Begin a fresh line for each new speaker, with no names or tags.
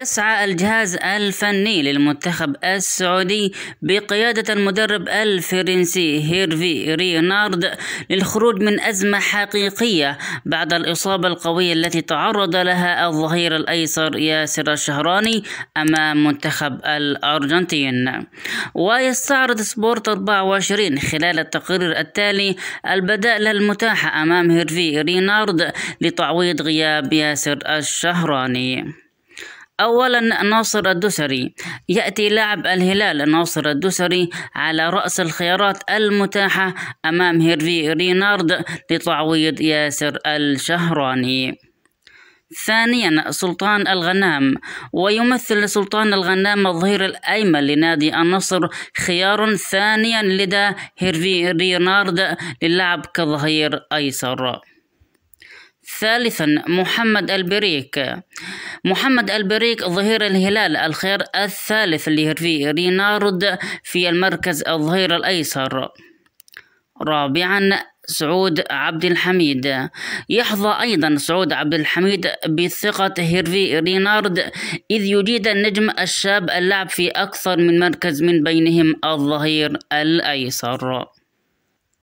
يسعى الجهاز الفني للمنتخب السعودي بقيادة المدرب الفرنسي هيرفي رينارد للخروج من أزمة حقيقية بعد الإصابة القوية التي تعرض لها الظهير الأيسر ياسر الشهراني أمام منتخب الأرجنتين. ويستعرض سبورت 24 خلال التقرير التالي البدائل المتاحة أمام هيرفي رينارد لتعويض غياب ياسر الشهراني. أولا، ناصر الدوسري. يأتي لاعب الهلال ناصر الدوسري على رأس الخيارات المتاحة أمام هيرفي رينارد لتعويض ياسر الشهراني. ثانيا، سلطان الغنام. ويمثل سلطان الغنام الظهير الأيمن لنادي النصر خيار ثانيا لدى هيرفي رينارد للعب كظهير أيسر. ثالثا، محمد البريك. محمد البريك ظهير الهلال الخيار الثالث لهيرفي رينارد في المركز الظهير الأيسر. رابعا، سعود عبد الحميد. يحظى أيضا سعود عبد الحميد بثقة هيرفي رينارد إذ يجيد النجم الشاب اللعب في أكثر من مركز من بينهم الظهير الأيسر.